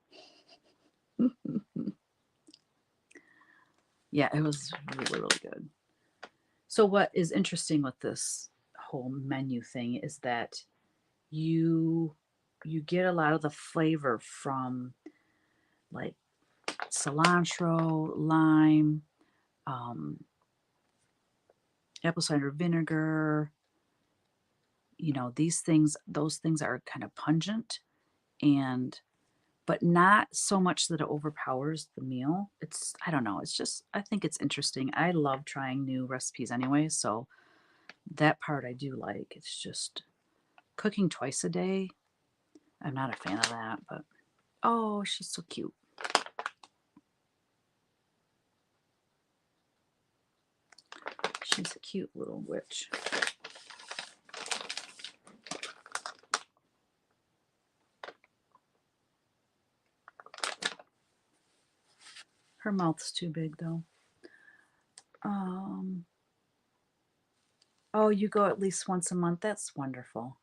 Yeah, it was really, really good. So what is interesting with this whole menu thing is that you you get a lot of the flavor from like cilantro, lime, um, apple cider vinegar. You know, these things, those things are kind of pungent and but not so much that it overpowers the meal. It's, I don't know, it's just, I think it's interesting. I love trying new recipes anyway, so that part I do like. It's just cooking twice a day. I'm not a fan of that, but oh, she's so cute. She's a cute little witch. Her mouth's too big though. Um, oh, you go at least once a month. That's wonderful.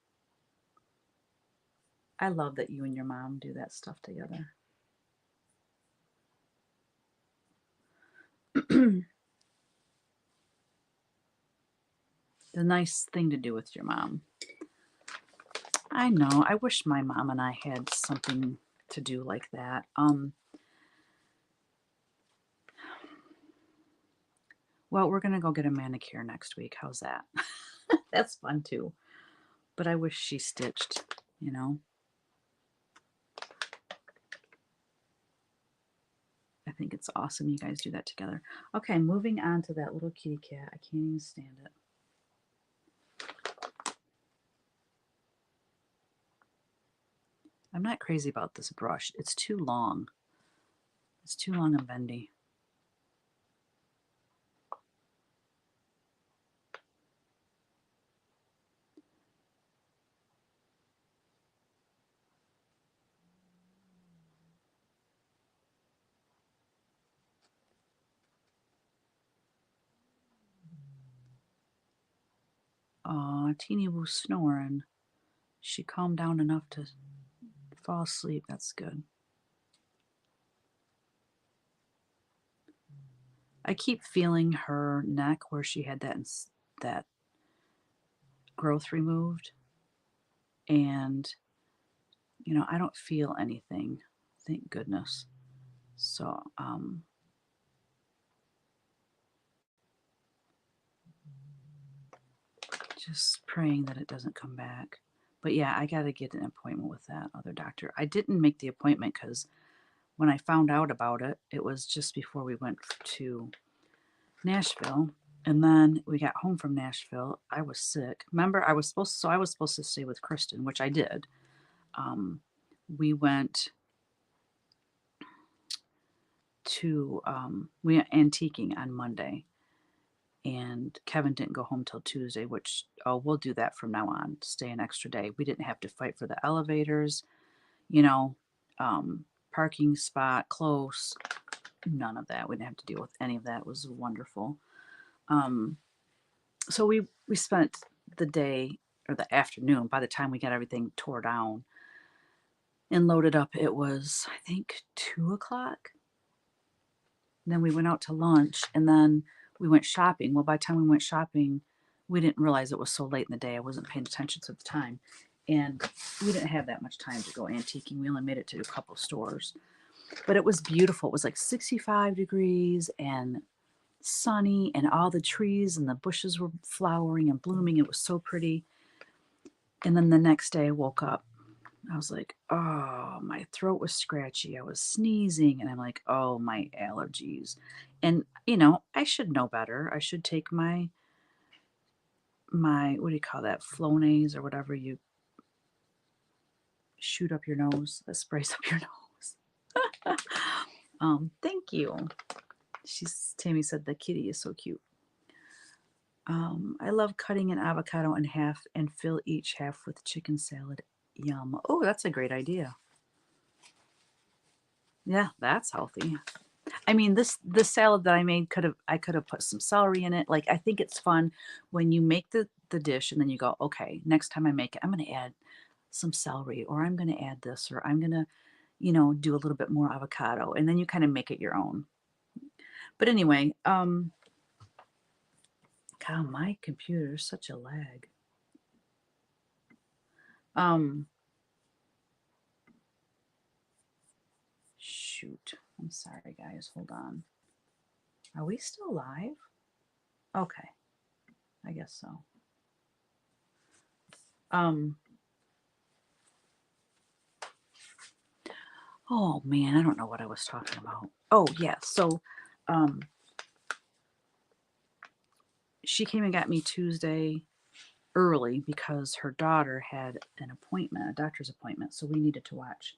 I love that you and your mom do that stuff together. The nice thing to do with your mom. I know. I wish my mom and I had something to do like that. Well, we're gonna go get a manicure next week. How's that? That's fun too. But I wish she stitched, you know. I think it's awesome you guys do that together. Okay, moving on to that little kitty cat. I can't even stand it. I'm not crazy about this brush. It's too long. It's too long and bendy. Aw, Teeny Boo snoring. She calmed down enough to fall asleep. That's good. I keep feeling her neck where she had that growth removed, and I don't feel anything. Thank goodness. So just praying that it doesn't come back. But yeah, I got to get an appointment with that other doctor. I didn't make the appointment because when I found out about it, it was just before we went to Nashville. And then we got home from Nashville. I was sick. Remember, I was supposed to stay with Kristen, which I did. We went we went antiquing on Monday, and Kevin didn't go home till Tuesday, which, oh, we'll do that from now on, stay an extra day. We didn't have to fight for the elevators, you know, parking spot close, none of that. We didn't have to deal with any of that. It was wonderful. Um, so we spent the day or the afternoon. By the time we got everything tore down and loaded up, it was, I think, 2 o'clock. Then we went out to lunch, and then we went shopping. Well, by the time we went shopping, we didn't realize it was so late in the day. I wasn't paying attention to the time. And we didn't have that much time to go antiquing. We only made it to a couple stores. But it was beautiful. It was like 65 degrees and sunny, and all the trees and the bushes were flowering and blooming. It was so pretty. And then the next day I woke up. I was like, oh, my throat was scratchy. I was sneezing, and I'm like, oh, my allergies. And, I should know better. I should take my my, what do you call that? Flonase or whatever you shoot up your nose, that sprays up your nose. Thank you. Tammy said the kitty is so cute. I love cutting an avocado in half and fill each half with chicken salad. Yum. Oh, that's a great idea. Yeah, that's healthy. I mean, the salad that I made I could have put some celery in it. Like, I think it's fun when you make the dish and then you go, okay, next time I make it, I'm going to add some celery, or I'm going to add this, or I'm going to, do a little bit more avocado, and then you kind of make it your own. But anyway, God, my computer is such a lag. Shoot. I'm sorry, guys. Hold on. Are we still live? Okay. I guess so. Oh man, I don't know what I was talking about. Oh yeah, so she came and got me Tuesday early because her daughter had an appointment, a doctor's appointment, so we needed to watch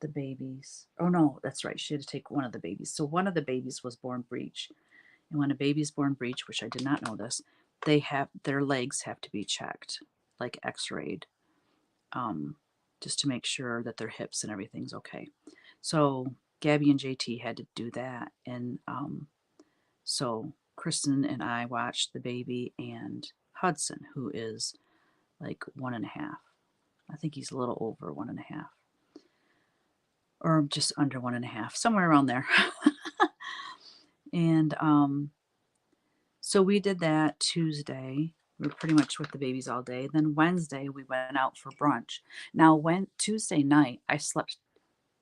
the babies. Oh no, that's right. She had to take one of the babies. So one of the babies was born breech. And when a baby's born breech, which I did not know this, their legs have to be checked, like x-rayed, just to make sure that their hips and everything's okay. So Gabby and JT had to do that. And so Kristen and I watched the baby and Hudson, who is like 1.5. I think he's a little over 1.5. Or just under 1.5, somewhere around there. And so we did that Tuesday. We were pretty much with the babies all day. Then Wednesday we went out for brunch. Now Tuesday night I slept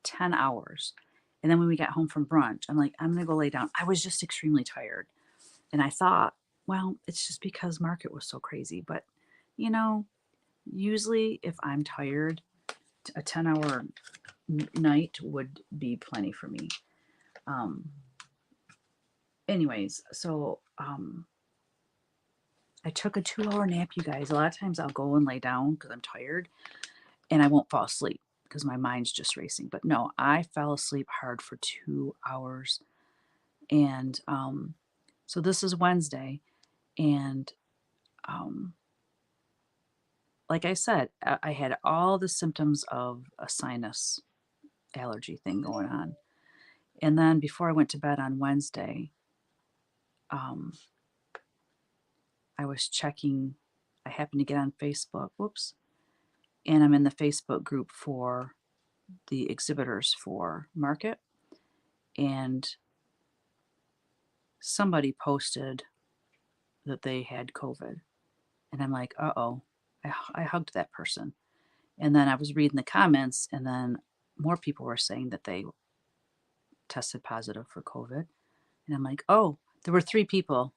10 hours. And then when we got home from brunch, I'm like, I'm gonna go lay down. I was just extremely tired. And I thought, well, it's just because market was so crazy. But usually if I'm tired, a 10-hour night would be plenty for me. Anyways, so I took a 2-hour nap, you guys. A lot of times I'll go and lay down because I'm tired and I won't fall asleep because my mind's just racing. But no, I fell asleep hard for 2 hours. And so this is Wednesday. And like I said, I had all the symptoms of a sinus allergy thing going on. And then before I went to bed on Wednesday, I was checking. I happened to get on Facebook. Whoops. And I'm in the Facebook group for the exhibitors for market. And somebody posted that they had COVID. And I'm like, uh-oh. I hugged that person. And then I was reading the comments, and then more people were saying that they tested positive for COVID. And I'm like, oh, there were 3 people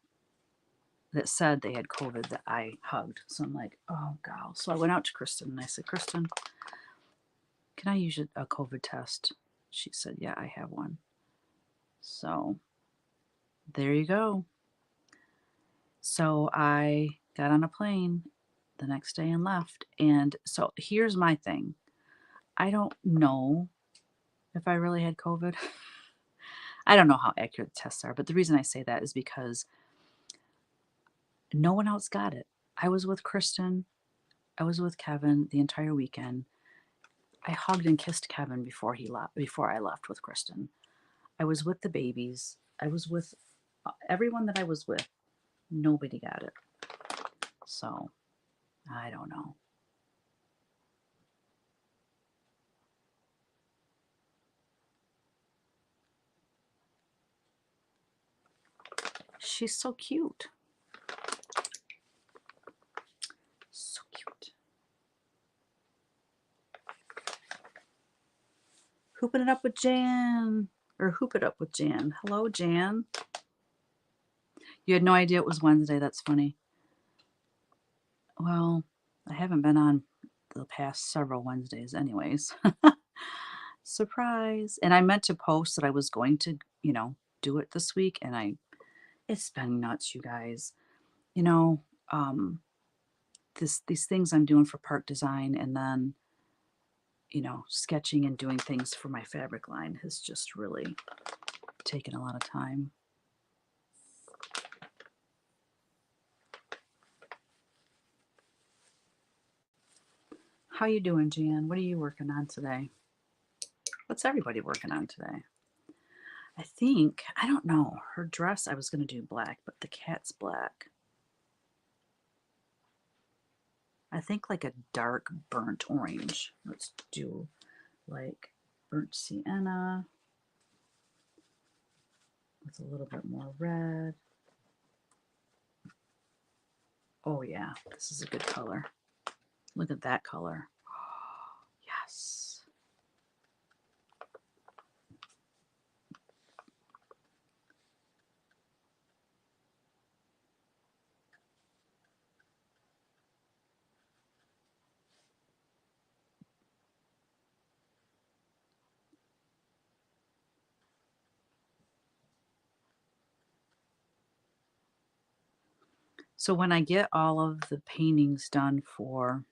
that said they had COVID that I hugged. So I'm like, oh, God. So I went out to Kristen and I said, Kristen, can I use a COVID test? She said, yeah, I have one. So there you go. So I got on a plane the next day and left. And so here's my thing. I don't know if I really had COVID. I don't know how accurate the tests are, but the reason I say that is because no one else got it. I was with Kristen. I was with Kevin the entire weekend. I hugged and kissed Kevin before I left with Kristen. I was with the babies. I was with everyone that I was with. Nobody got it. So, I don't know. She's so cute. So cute. Hooping it up with Jan. Or hoop it up with Jan. Hello, Jan. You had no idea it was Wednesday. That's funny. Well, I haven't been on the past several Wednesdays, anyways. Surprise. And I meant to post that I was going to, do it this week. And it's been nuts, you guys. these things I'm doing for park design, and then, sketching and doing things for my fabric line has just really taken a lot of time. How you doing, Jan? What are you working on today? What's everybody working on today? I don't know, her dress, I was going to do black, but the cat's black. I think like a dark burnt orange. Let's do like burnt sienna with a little bit more red. Oh yeah, this is a good color. Look at that color. Yes. So when I get all of the paintings done for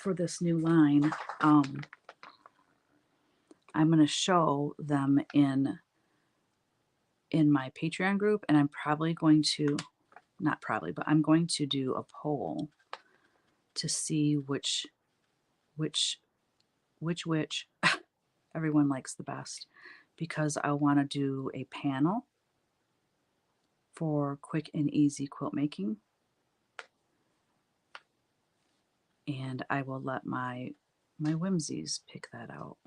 this new line, I'm going to show them in my Patreon group, and I'm probably going to, not probably, but I'm going to do a poll to see which everyone likes the best, because I want to do a panel for quick and easy quilt making, and I will let my whimsies pick that out.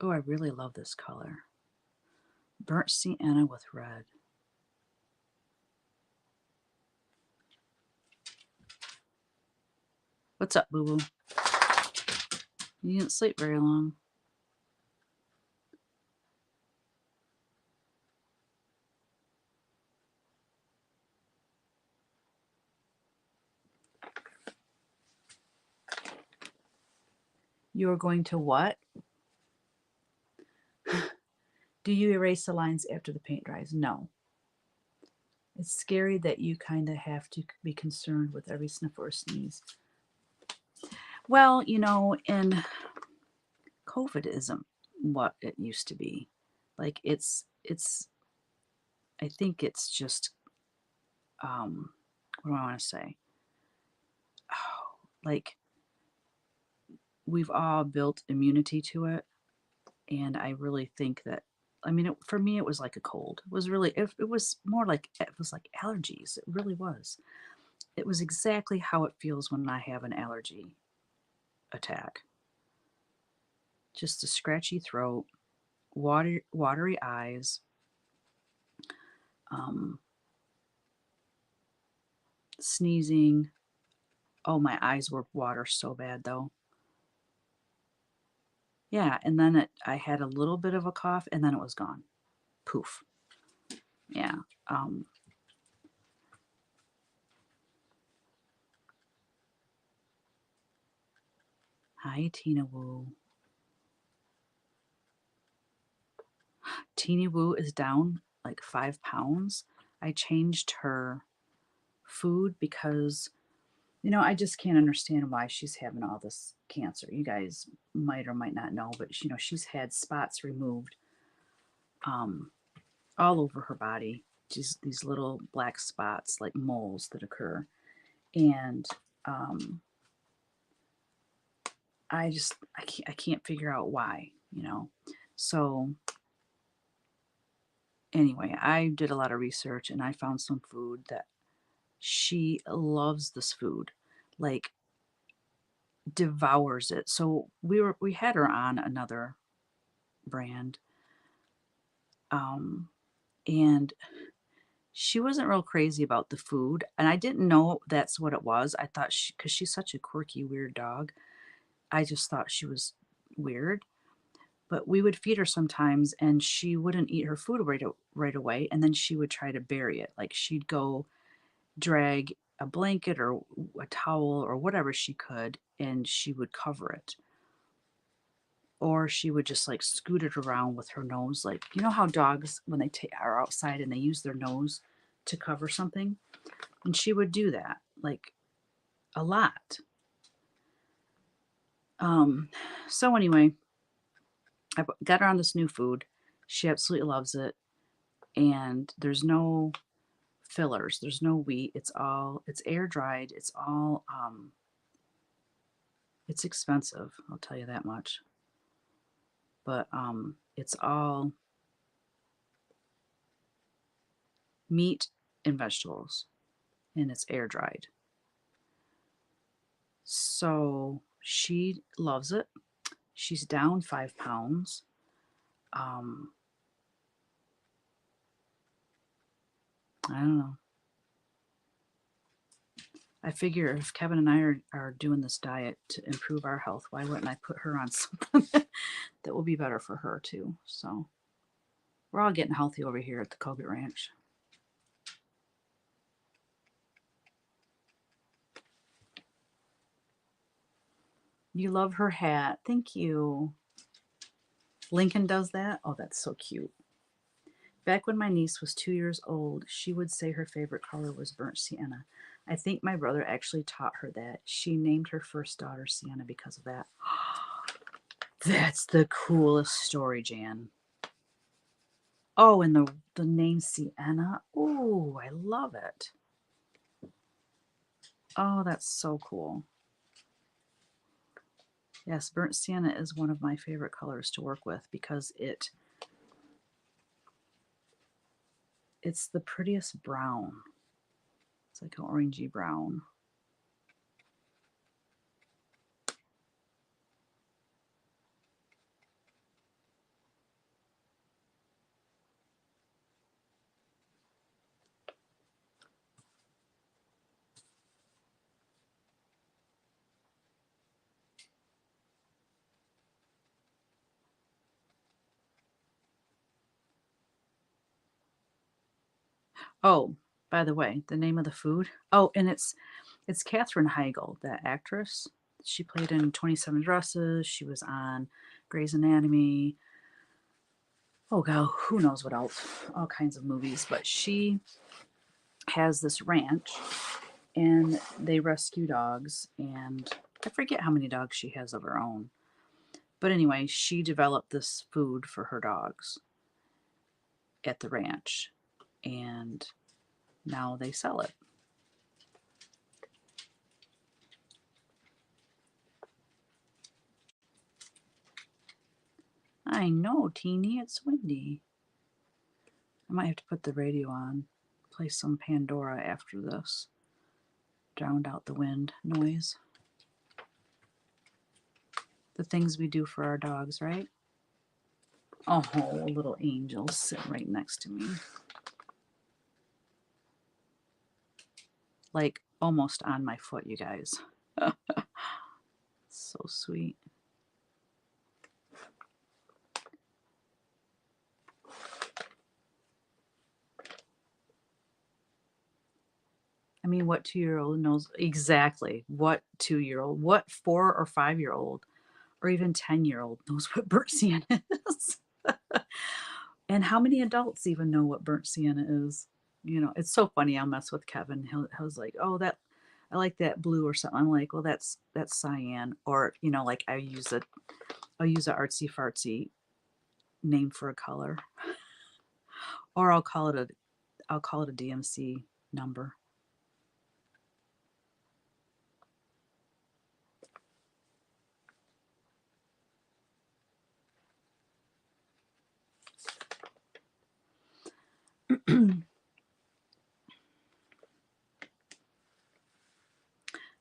Oh, I really love this color. Burnt sienna with red. What's up, boo-boo? You didn't sleep very long. You're going to what? Do you erase the lines after the paint dries? No. It's scary that you kind of have to be concerned with every sniff or sneeze. Well, and COVID isn't what it used to be. Like it's I think it's just what do I want to say? Oh, like we've all built immunity to it, and I really think that, I mean, for me it was like a cold. It was really it was more like, it was like allergies. It really was. It was exactly how it feels when I have an allergy attack. Just a scratchy throat, watery eyes, sneezing. Oh, my eyes were water so bad though. Yeah, and then I had a little bit of a cough, and then it was gone. Poof. Yeah. Hi, Tina Woo. Teeny Woo is down like 5 pounds. I changed her food because, I just can't understand why she's having all this cancer. You guys might or might not know, but she's had spots removed all over her body. Just these little black spots, like moles that occur. And I can't figure out why, So anyway, I did a lot of research, and I found some food that she loves. This food, like, devours it. So we had her on another brand, and she wasn't real crazy about the food, and I didn't know that's what it was. I thought because she's such a quirky, weird dog, I just thought she was weird. But we would feed her sometimes and she wouldn't eat her food right away. And then she would try to bury it. Like she'd go drag a blanket or a towel or whatever she could, and she would cover it. Or she would just like scoot it around with her nose. Like, you know how dogs, when they are outside and they use their nose to cover something? And she would do that like a lot. So anyway, I got her on this new food. She absolutely loves it. And there's no fillers. There's no wheat. It's air dried. It's expensive. I'll tell you that much. But it's all meat and vegetables, and it's air dried. So she loves it. She's down 5 pounds. Um, I don't know. I figure if Kevin and I are doing this diet to improve our health, why wouldn't I put her on something that will be better for her too? So we're all getting healthy over here at the Colgate Ranch. You love her hat. Thank you. Lincoln does that. Oh, that's so cute. Back when my niece was 2 years old, she would say her favorite color was burnt sienna. I think my brother actually taught her that. She named her first daughter Sienna because of that. That's the coolest story, Jan. Oh, and the name Sienna. Oh, I love it. Oh, that's so cool. Yes, burnt sienna is one of my favorite colors to work with because it's the prettiest brown. It's like an orangey brown. Oh, by the way, the name of the food. Oh, and it's Katherine Heigl, that actress. She played in 27 Dresses. She was on Grey's Anatomy. Oh god, who knows what else? All kinds of movies. But she has this ranch and they rescue dogs, and I forget how many dogs she has of her own. But anyway, she developed this food for her dogs at the ranch, and now they sell it. I know, Teeny, it's windy. I might have to put the radio on, play some Pandora after this, drown out the wind noise. The things we do for our dogs, right? Oh, little angel sitting right next to me. Like almost on my foot, you guys. So sweet. I mean, what 2-year-old knows exactly what 2-year-old, what 4 or 5-year-old, or even 10-year-old knows what burnt sienna is? And how many adults even know what burnt sienna is? You know, it's so funny. I'll mess with Kevin. He'll like, oh, that I like that blue or something. I'm like, well, that's cyan, or you know, like I'll use a artsy fartsy name for a color, or I'll call it a DMC number.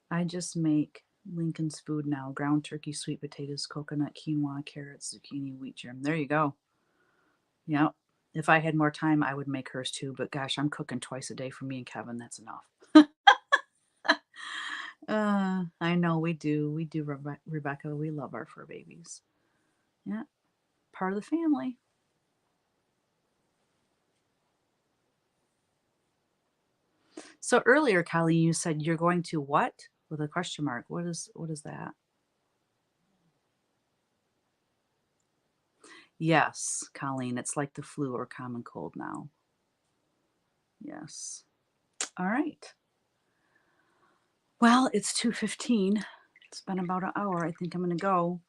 I just make Lincoln's food now: ground turkey, sweet potatoes, coconut, quinoa, carrots, zucchini, wheat germ. There you go. Yep. If I had more time, I would make hers too. But gosh, I'm cooking twice a day for me and Kevin. That's enough. I know we do. We do, Rebecca. We love our fur babies. Yeah. part of the family. So earlier, Colleen, you said you're going to what? With a question mark. What is that? Yes, Colleen, it's like the flu or common cold now. Yes. All right. Well, it's 2:15. It's been about an hour. I think I'm going to go.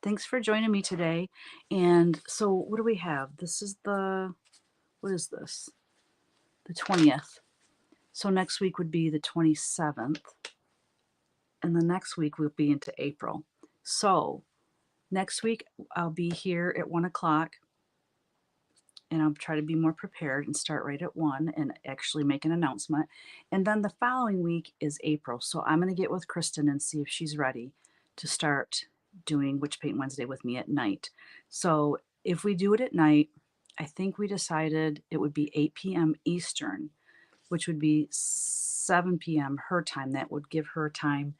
Thanks for joining me today. And so what do we have? This is what is this? The 20th. So next week would be the 27th. And the next week we'll be into April. So next week I'll be here at 1 o'clock, and I'll try to be more prepared and start right at 1 and actually make an announcement. And then the following week is April. So I'm going to get with Kristen and see if she's ready to start doing Witch Paint Wednesday with me at night. So if we do it at night, I think we decided it would be 8 p.m. Eastern, which would be 7 p.m. her time. That would give her time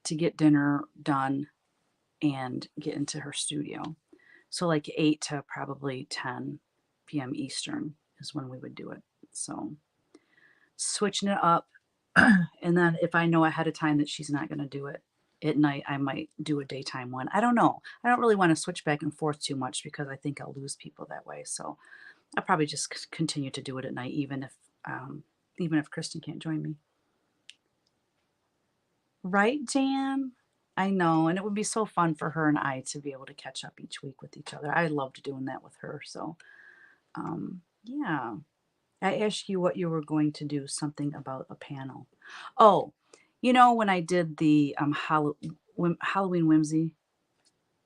to get dinner done and get into her studio. So like 8 to probably 10 p.m. Eastern is when we would do it. So switching it up. And then if I know ahead of time that she's not going to do it at night, I might do a daytime one. I don't know. I don't really want to switch back and forth too much because I think I'll lose people that way. So I'll probably just continue to do it at night, even if Kristen can't join me. Right, Jan? I know, and it would be so fun for her and I to be able to catch up each week with each other. I loved doing that with her. So, yeah. I asked you what you were going to do, something about a panel. Oh, when I did the Halloween Whimsy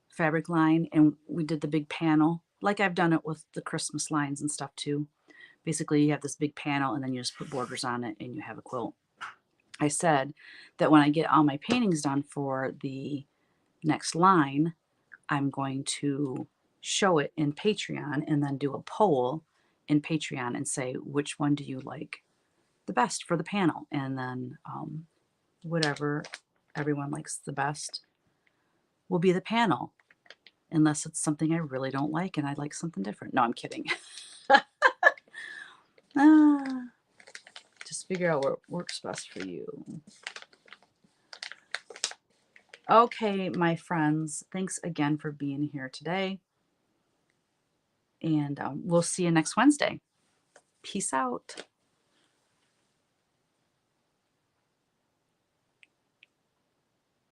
fabric line and we did the big panel, like I've done it with the Christmas lines and stuff too. Basically, you have this big panel and then you just put borders on it and you have a quilt. I said that when I get all my paintings done for the next line, I'm going to show it in Patreon and then do a poll in Patreon and say, which one do you like the best for the panel? And then whatever everyone likes the best will be the panel, unless it's something I really don't like and I like something different. No, I'm kidding. Just figure out what works best for you. Okay, my friends, thanks again for being here today. And we'll see you next Wednesday. Peace out.